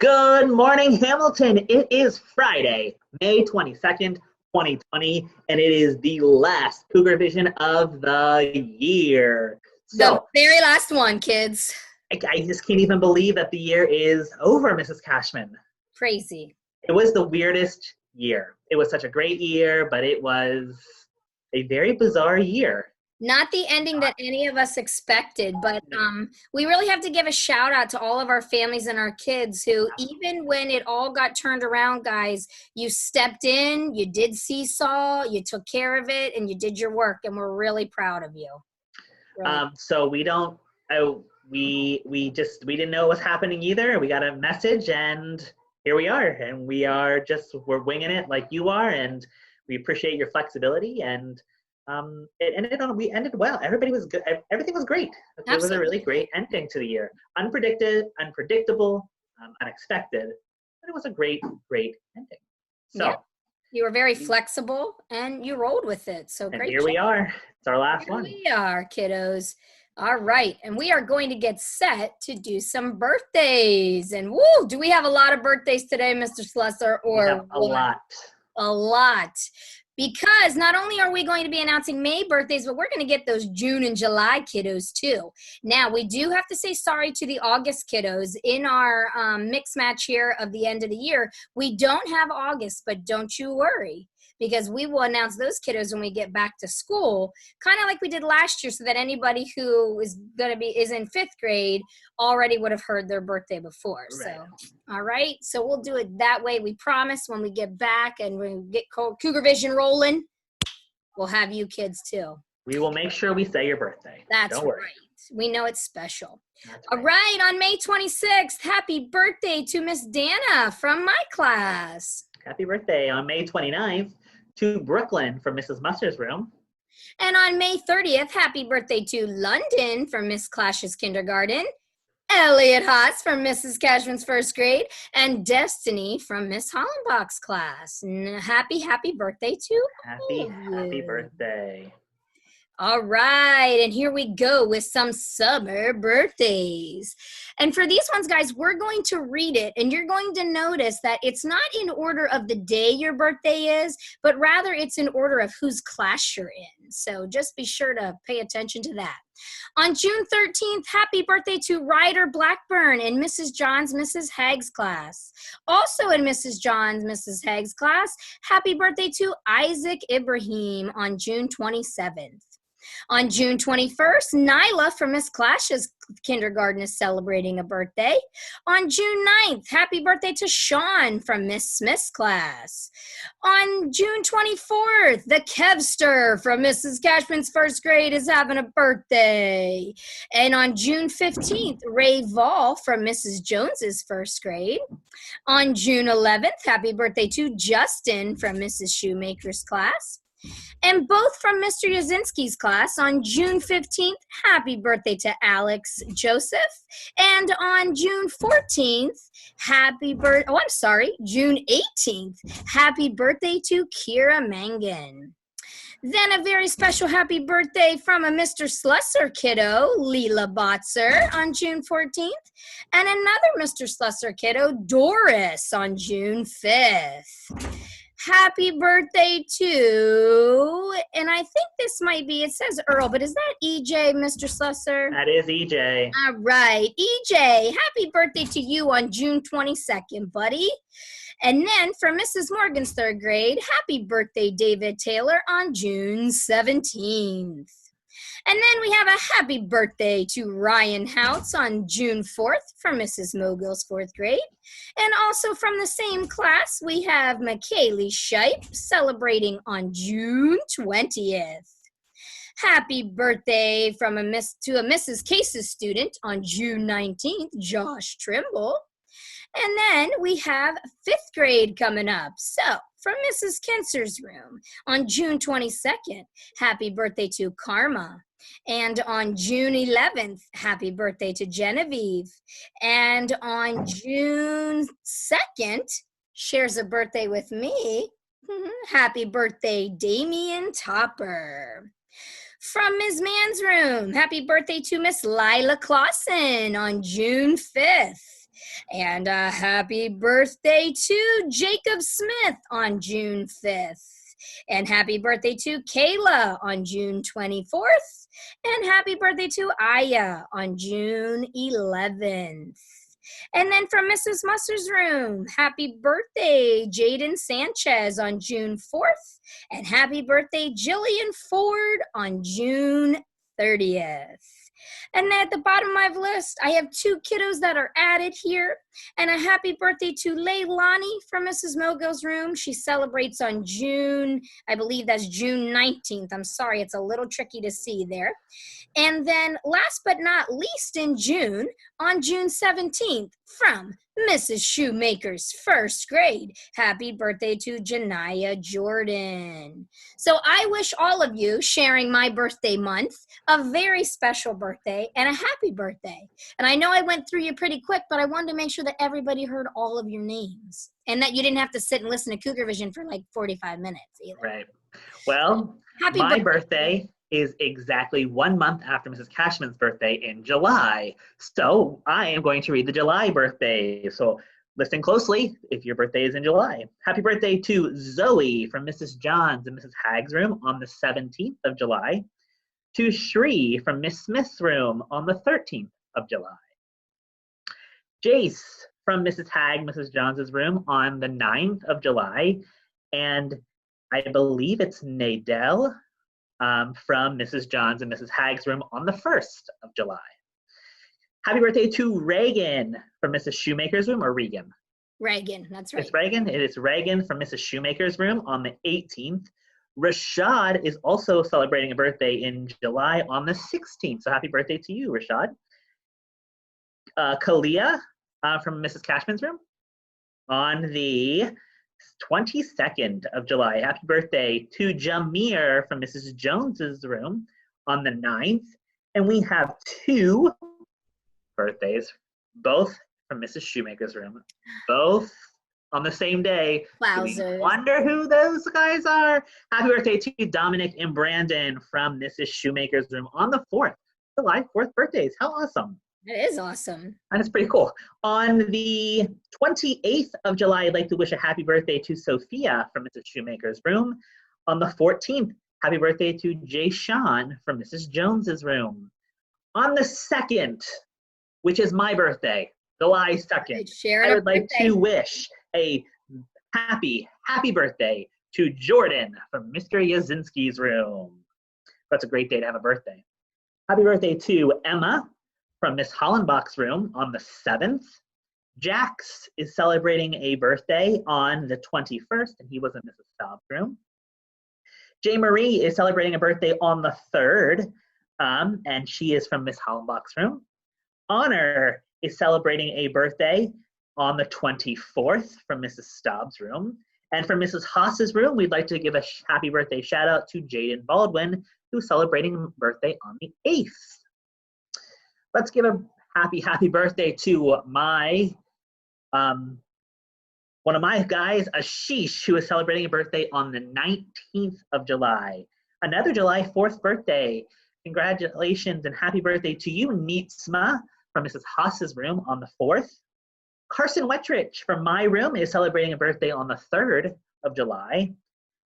Good morning, Hamilton. It is Friday, May 22nd, 2020, and it is the last Cougarvision of the year. The very last one, kids. I just can't even believe that the year is over, Mrs. Cashman. Crazy. It was the weirdest year. It was such a great year, but it was a very bizarre year. Not the ending that any of us expected, but we really have to give a shout out to all of our families and our kids who, even when it all got turned around, guys, you stepped in, you did seesaw, you took care of it, and you did your work, and we're really proud of you. Really. So we don't, we didn't know what was happening either. We got a message, and here we are, and we're winging it like you are, and we appreciate your flexibility, and we ended well. Everybody was good. Everything was great. It was a really great ending to the year. Unpredictable, unexpected, but it was a great ending. So yeah. You were very flexible and you rolled with it. So and great. Here we are. It's our last one. Here we are, kiddos. All right. And we are going to get set to do some birthdays. And woo, do we have a lot of birthdays today, Mr. Slusser? Or we have a lot. A lot. Because not only are we going to be announcing May birthdays, but we're going to get those June and July kiddos too. Now, we do have to say sorry to the August kiddos. In our mix match here of the end of the year, we don't have August, but don't you worry, because we will announce those kiddos when we get back to school, kind of like we did last year, so that anybody who is in 5th grade already would have heard their birthday before. Right. So, all right. So we'll do it that way. We promise when we get back and we get Cougarvision rolling, we'll have you kids too. We will make sure we say your birthday. That's Don't worry. Right. We know it's special. All right. On May 26th, happy birthday to Miss Dana from my class. Happy birthday on May 29th. To Brooklyn from Mrs. Mustard's room. And on May 30th, happy birthday to London from Miss Clash's kindergarten, Elliot Haas from Mrs. Cashman's 1st grade, and Destiny from Miss Hollenbach's class. Happy birthday to Happy birthday. All right, and here we go with some summer birthdays. And for these ones, guys, we're going to read it, and you're going to notice that it's not in order of the day your birthday is, but rather it's in order of whose class you're in. So just be sure to pay attention to that. On June 13th, happy birthday to Ryder Blackburn in Mrs. John's, Mrs. Hagg's class. Also in Mrs. John's, Mrs. Hagg's class, happy birthday to Isaac Ibrahim on June 27th. On June 21st, Nyla from Miss Clash's kindergarten is celebrating a birthday. On June 9th, happy birthday to Sean from Miss Smith's class. On June 24th, the Kevster from Mrs. Cashman's 1st grade is having a birthday. And on June 15th, Ray Vall from Mrs. Jones's 1st grade. On June 11th, happy birthday to Justin from Mrs. Shoemaker's class. And both from Mr. Yazinski's class on June 15th, happy birthday to Alex Joseph. And on June 14th, June 18th, happy birthday to Kira Mangan. Then a very special happy birthday from a Mr. Slusser kiddo, Leela Botzer, on June 14th. And another Mr. Slusser kiddo, Doris, on June 5th. Happy birthday to, and I think this might be, it says Earl, but is that EJ, Mr. Slusser? That is EJ. All right, EJ, happy birthday to you on June 22nd, buddy. And then for Mrs. Morgan's 3rd grade, happy birthday, David Taylor, on June 17th. And then we have a happy birthday to Ryan Houts on June 4th from Mrs. Mogul's 4th grade. And also from the same class, we have McKaylee Shipe celebrating on June 20th. Happy birthday from to a Mrs. Case's student on June 19th, Josh Trimble. And then we have 5th grade coming up. So from Mrs. Kinser's room on June 22nd, happy birthday to Karma. And on June 11th, happy birthday to Genevieve. And on June 2nd, shares a birthday with me. Happy birthday, Damian Topper. From Ms. Mann's room, happy birthday to Miss Lila Clausen on June 5th. And a happy birthday to Jacob Smith on June 5th. And happy birthday to Kayla on June 24th. And happy birthday to Aya on June 11th. And then from Mrs. Musser's room, happy birthday, Jaden Sanchez on June 4th. And happy birthday, Jillian Ford on June 30th. And at the bottom of my list, I have 2 kiddos that are added here. And a happy birthday to Leilani from Mrs. Mogil's room. She celebrates on June, I believe that's June 19th. I'm sorry, it's a little tricky to see there. And then last but not least in June, on June 17th, from Mrs. Shoemaker's first grade, happy birthday to Janiyah Jordan. So I wish all of you sharing my birthday month a very special birthday and a happy birthday. And I know I went through you pretty quick, but I wanted to make sure that everybody heard all of your names and that you didn't have to sit and listen to Cougarvision for like 45 minutes either. Right. Well, my birthday is exactly 1 month after Mrs. Cashman's birthday in July. So I am going to read the July birthday. So listen closely if your birthday is in July. Happy birthday to Zoe from Mrs. Johns and Mrs. Hagg's room on the 17th of July. To Shri from Miss Smith's room on the 13th of July. Jace from Mrs. Hagg, Mrs. Johns' room on the 9th of July. And I believe it's Nadell from Mrs. Johns and Mrs. Hagg's room on the 1st of July. Happy birthday to Reagan from Mrs. Shoemaker's room, or Regan? Reagan, that's right. It's Reagan. It is Reagan from Mrs. Shoemaker's room on the 18th. Rashad is also celebrating a birthday in July on the 16th. So happy birthday to you, Rashad. Kalia from Mrs. Cashman's room on the 22nd of July. Happy birthday to Jamir from Mrs. Jones's room on the 9th. And we have 2 birthdays, both from Mrs. Shoemaker's room, both on the same day. Wowzers. Wonder who those guys are. Happy birthday to Dominic and Brandon from Mrs. Shoemaker's room on the 4th. July 4th birthdays. How awesome. That is awesome. And it's pretty cool. On the 28th of July, I'd like to wish a happy birthday to Sophia from Mrs. Shoemaker's room. On the 14th, happy birthday to Jay Sean from Mrs. Jones's room. On the 2nd, which is my birthday, July 2nd, I would like to wish a happy birthday to Jordan from Mr. Yazinski's room. That's a great day to have a birthday. Happy birthday to Emma from Miss Hollenbach's room on the 7th. Jax is celebrating a birthday on the 21st, and he was in Mrs. Staub's room. J. Marie is celebrating a birthday on the 3rd, and she is from Miss Hollenbach's room. Honor is celebrating a birthday on the 24th from Mrs. Staub's room. And from Mrs. Haas's room, we'd like to give a happy birthday shout out to Jaden Baldwin, who's celebrating birthday on the 8th. Let's give a happy birthday to my, one of my guys, Ashish, who is celebrating a birthday on the 19th of July. Another July 4th birthday. Congratulations and happy birthday to you, Neetsma, from Mrs. Haas's room on the 4th. Carson Wettrich from my room is celebrating a birthday on the 3rd of July.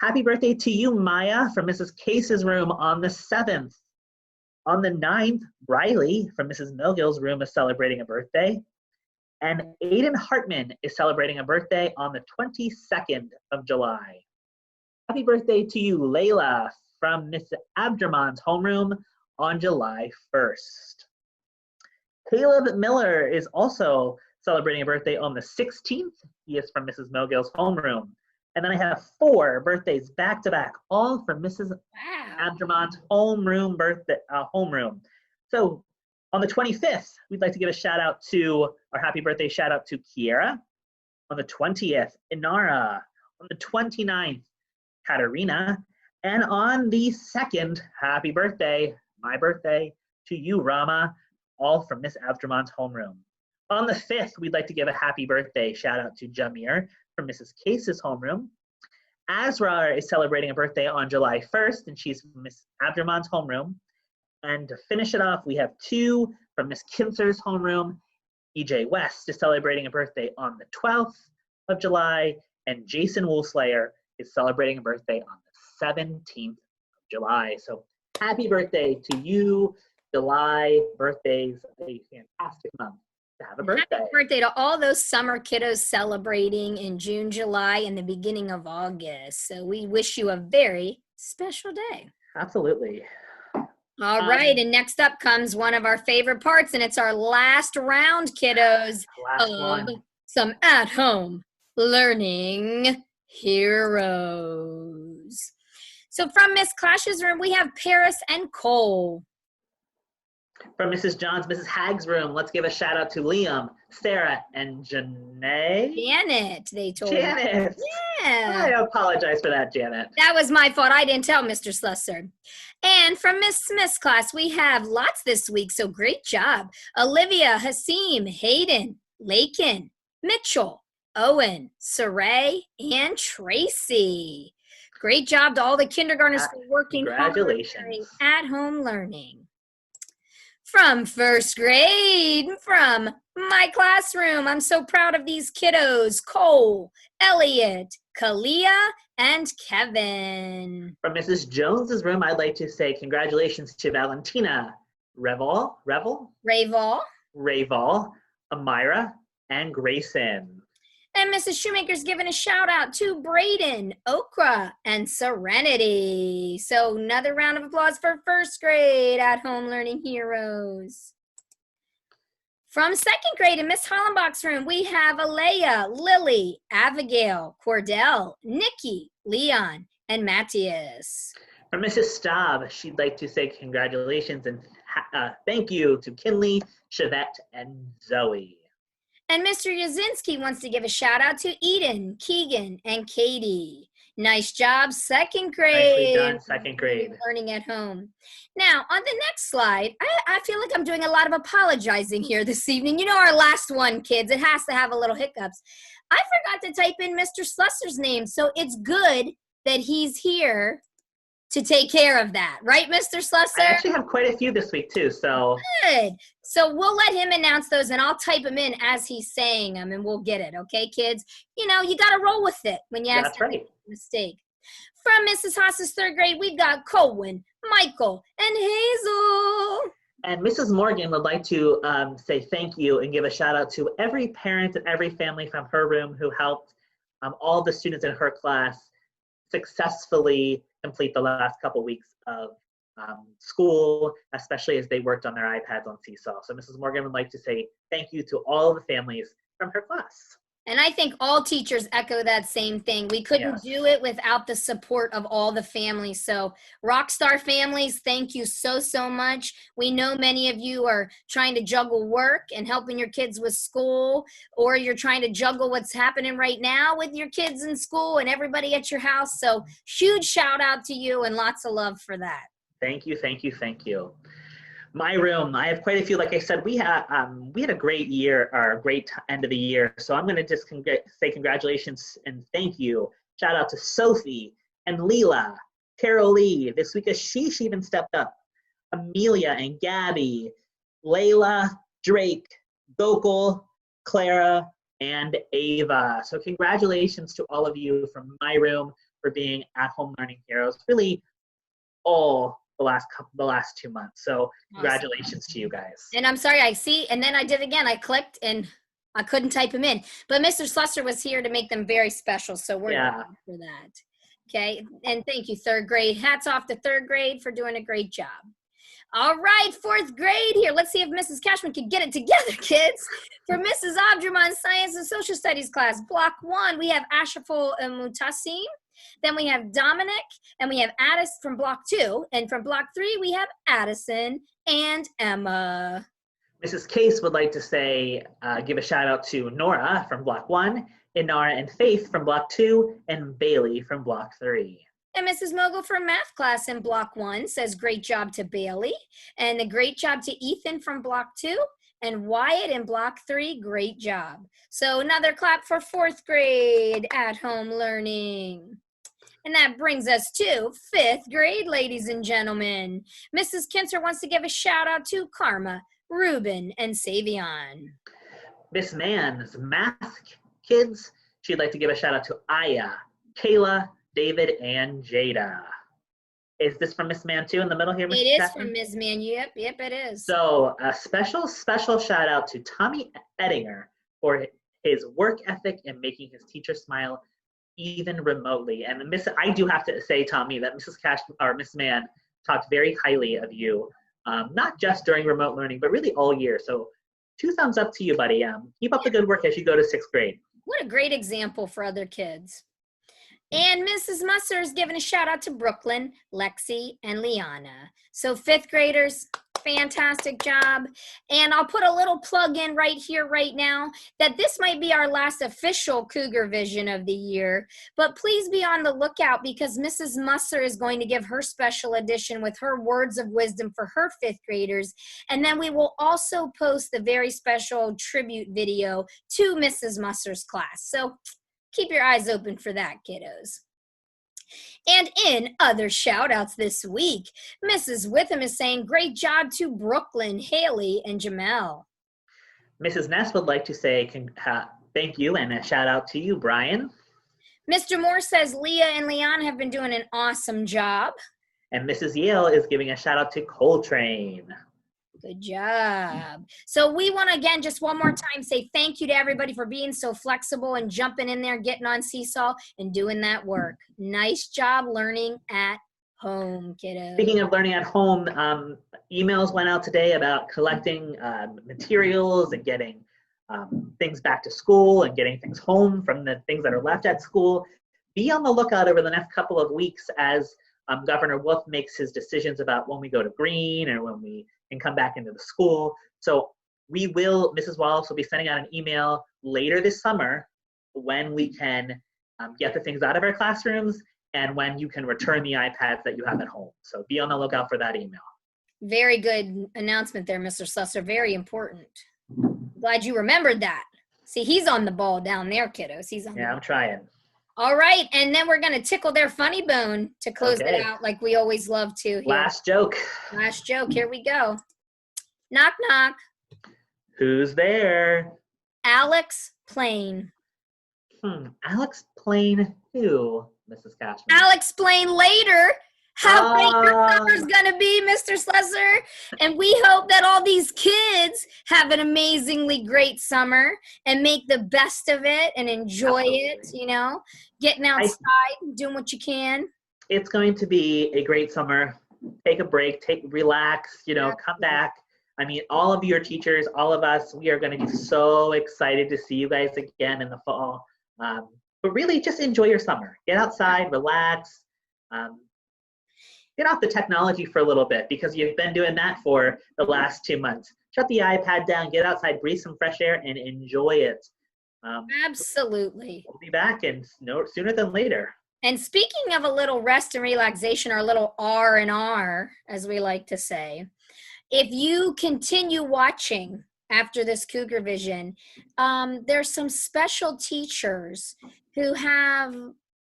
Happy birthday to you, Maya, from Mrs. Case's room on the 7th. On the 9th, Riley from Mrs. Milgill's room is celebrating a birthday. And Aiden Hartman is celebrating a birthday on the 22nd of July. Happy birthday to you, Layla, from Miss Abdraman's homeroom on July 1st. Caleb Miller is also celebrating a birthday on the 16th. He is from Mrs. Mogil's homeroom. And then I have 4 birthdays back to back, all from Mrs. Abdraman's homeroom homeroom. So on the 25th, we'd like to give a shout out to our happy birthday shout out to Kiera. On the 20th, Inara. On the 29th, Katarina. And on the 2nd, happy birthday, my birthday, to you, Rama, all from Miss Abdraman's homeroom. On the 5th, we'd like to give a happy birthday shout out to Jamir from Mrs. Case's homeroom. Azra is celebrating a birthday on July 1st, and she's from Miss Abdraman's homeroom. And to finish it off, we have 2 from Miss Kinser's homeroom. EJ West is celebrating a birthday on the 12th of July, and Jason Woolslayer is celebrating a birthday on the 17th of July. So happy birthday to you. July birthdays, a fantastic month to have a birthday. Happy birthday to all those summer kiddos celebrating in June, July, and the beginning of August. So we wish you a very special day. Absolutely. All right, and next up comes one of our favorite parts, and it's our last round, kiddos, of some at-home learning heroes. So from Miss Clash's room, we have Paris and Cole. From Mrs. John's, Mrs. Hagg's room, let's give a shout out to Liam, Sarah, and Janae. Janet, they told me. Janet. Yeah. I apologize for that, Janet. That was my fault. I didn't tell Mr. Slusser. And from Miss Smith's class, we have lots this week, so great job. Olivia, Hasim, Hayden, Lakin, Mitchell, Owen, Saray, and Tracy. Great job to all the kindergartners for working hard Congratulations. at home learning. From first grade, from my classroom, I'm so proud of these kiddos, Cole, Elliot, Kalia, and Kevin. From Mrs. Jones's room, I'd like to say congratulations to Valentina, Raval, Amira, and Grayson. And Mrs. Shoemaker's giving a shout out to Braden, Okra, and Serenity. So another round of applause for first grade at home learning heroes. From second grade in Miss Hollenbach's room, we have Alea, Lily, Abigail, Cordell, Nikki, Leon, and Matthias. From Mrs. Staub, she'd like to say congratulations and thank you to Kinley, Chevette, and Zoe. And Mr. Yazinski wants to give a shout out to Eden, Keegan, and Katie. Nice job, second grade. Nicely done, second grade. Learning at home. Now, on the next slide, I feel like I'm doing a lot of apologizing here this evening. You know our last one, kids. It has to have a little hiccups. I forgot to type in Mr. Slusser's name, so it's good that he's here to take care of that. Right, Mr. Slusser? I actually have quite a few this week, too, so. Good. So we'll let him announce those, and I'll type them in as he's saying them, and we'll get it, okay, kids? You know, you got to roll with it when you ask a mistake. From Mrs. Haas's third grade, we've got Colwyn, Michael, and Hazel. And Mrs. Morgan would like to say thank you and give a shout out to every parent and every family from her room who helped all the students in her class successfully complete the last couple weeks of school, especially as they worked on their iPads on Seesaw. So Mrs. Morgan would like to say thank you to all the families from her class. And I think all teachers echo that same thing. We couldn't do it without the support of all the families. So Rockstar families, thank you so, so much. We know many of you are trying to juggle work and helping your kids with school, or you're trying to juggle what's happening right now with your kids in school and everybody at your house. So huge shout out to you and lots of love for that. Thank you, thank you, thank you. My room, I have quite a few. Like I said, we had a great year, or a great end of the year. So I'm going to just say congratulations and thank you. Shout out to Sophie and Leela, Carol Lee. This week, Ashish even stepped up. Amelia and Gabby, Layla, Drake, Gokul, Clara, and Ava. So congratulations to all of you from my room for being at-home learning heroes. Really, all the last 2 months. So congratulations to you guys. And I'm sorry, I see, and then I did again. I clicked and I couldn't type them in. But Mr. Slusser was here to make them very special. So we're glad for that. Okay. And thank you, third grade. Hats off to third grade for doing a great job. All right, fourth grade here. Let's see if Mrs. Cashman can get it together, kids. For Mrs. Abdraman Science and Social Studies class, block 1, we have Ashaful and Mutassim. Then we have Dominic, and we have Addis from block 2. And from block 3, we have Addison and Emma. Mrs. Case would like to say, give a shout out to Nora from block 1, Inara and Faith from block 2, and Bailey from block 3. And Mrs. Mogul from math class in block 1 says great job to Bailey. And a great job to Ethan from block 2. And Wyatt in block 3, great job. So another clap for fourth grade at home learning. And that brings us to fifth grade, ladies and gentlemen. Mrs. Kinser wants to give a shout out to Karma, Ruben, and Savion. Miss Mann's math kids, she'd like to give a shout out to Aya, Kayla, David, and Jada. Is this from Miss Mann too in the middle here, Mrs. It is Chapman? from Ms. Mann. Yep, it is. So a special shout out to Tommy Ettinger for his work ethic and making his teacher smile even remotely. And I do have to say, Tommy, that Miss Mann talked very highly of you, not just during remote learning, but really all year. So 2 thumbs up to you, buddy. Keep up the good work as you go to 6th grade. What a great example for other kids. And Mrs. Musser is giving a shout out to Brooklyn, Lexi, and Liana. So 5th graders, fantastic job. And I'll put a little plug in right here, right now, that this might be our last official Cougarvision of the year. But please be on the lookout because Mrs. Musser is going to give her special edition with her words of wisdom for her 5th graders. And then we will also post the very special tribute video to Mrs. Musser's class. So keep your eyes open for that, kiddos. And in other shout-outs this week, Mrs. Witham is saying, great job to Brooklyn, Haley, and Jamel. Mrs. Ness would like to say thank you and a shout-out to you, Brian. Mr. Moore says, Leah and Leon have been doing an awesome job. And Mrs. Yale is giving a shout-out to Coltrane. Good job. So we want to, again, just one more time, say thank you to everybody for being so flexible and jumping in there, getting on Seesaw, and doing that work. Nice job learning at home, kiddos. Speaking of learning at home, emails went out today about collecting materials and getting things back to school and getting things home from the things that are left at school. Be on the lookout over the next couple of weeks as Governor Wolf makes his decisions about when we go to green or when we can come back into the school. So Mrs. Wallace will be sending out an email later this summer when we can get the things out of our classrooms and when you can return the iPads that you have at home. So be on the lookout for that email. Very good announcement there, Mr. Slusser. Very important. Glad you remembered that. See, he's on the ball down there, kiddos. I'm trying. All right, and then we're going to tickle their funny bone to close it out like we always love to. Here. Last joke. Last joke. Here we go. Knock, knock. Who's there? Alex Plain. Alex Plain who, Mrs. Cashman? I'll explain later how great your summer's going to be, Mr. Slusser. And we hope that all these kids have an amazingly great summer and make the best of it and enjoy it, getting outside and doing what you can. It's going to be a great summer. Take a break, relax, come back. I mean, all of your teachers, all of us, we are going to be so excited to see you guys again in the fall. But really just enjoy your summer. Get outside, relax. Get off the technology for a little bit because you've been doing that for the last 2 months. Shut the iPad down, get outside, breathe some fresh air, and enjoy it. Absolutely. We'll be back and sooner than later. And speaking of a little rest and relaxation, our little R&R, as we like to say, if you continue watching after this Cougarvision, there's some special teachers who have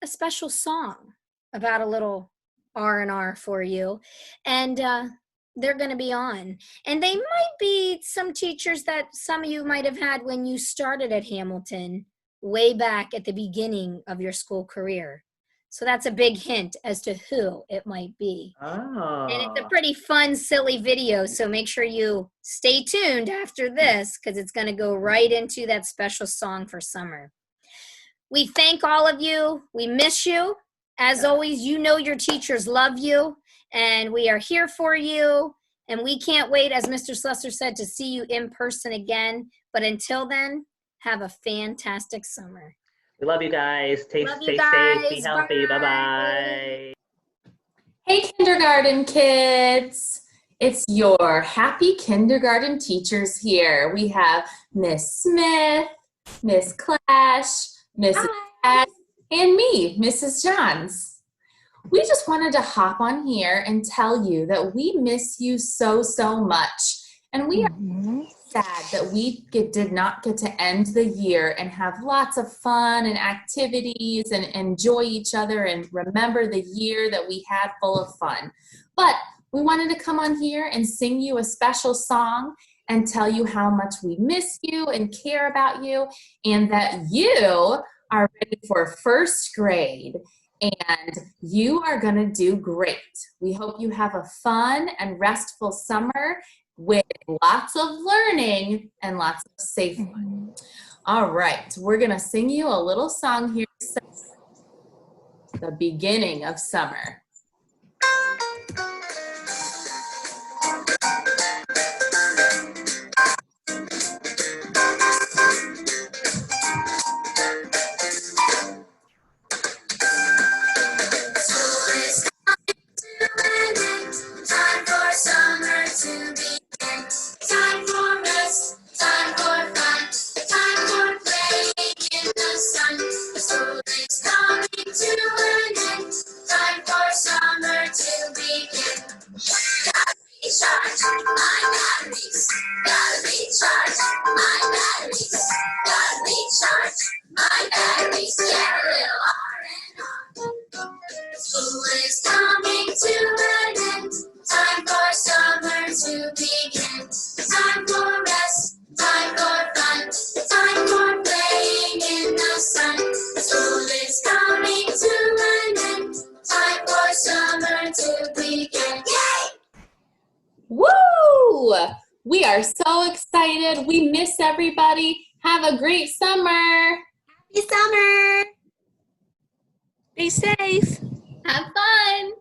a special song about a little R&R for you, and they're going to be on. And they might be some teachers that some of you might have had when you started at Hamilton way back at the beginning of your school career. So that's a big hint as to who it might be. Oh. And it's a pretty fun, silly video, so make sure you stay tuned after this because it's going to go right into that special song for summer. We thank all of you. We miss you. As always, your teachers love you, and we are here for you. And we can't wait, as Mr. Slusser said, to see you in person again. But until then, have a fantastic summer. We love you guys. Stay safe, be healthy. Bye-bye. Hey, kindergarten kids. It's your happy kindergarten teachers here. We have Miss Smith, Miss Clash, Mrs. Cat, and me, Mrs. Johns. We just wanted to hop on here and tell you that we miss you so, so much. And we are sad that we did not get to end the year and have lots of fun and activities and enjoy each other and remember the year that we had full of fun. But we wanted to come on here and sing you a special song and tell you how much we miss you and care about you, and that you are ready for first grade and you are going to do great. We hope you have a fun and restful summer with lots of learning and lots of safe fun. All right, we're going to sing you a little song here, the beginning of summer. Woo! We are so excited. We miss everybody. Have a great summer. Happy summer. Be safe. Have fun.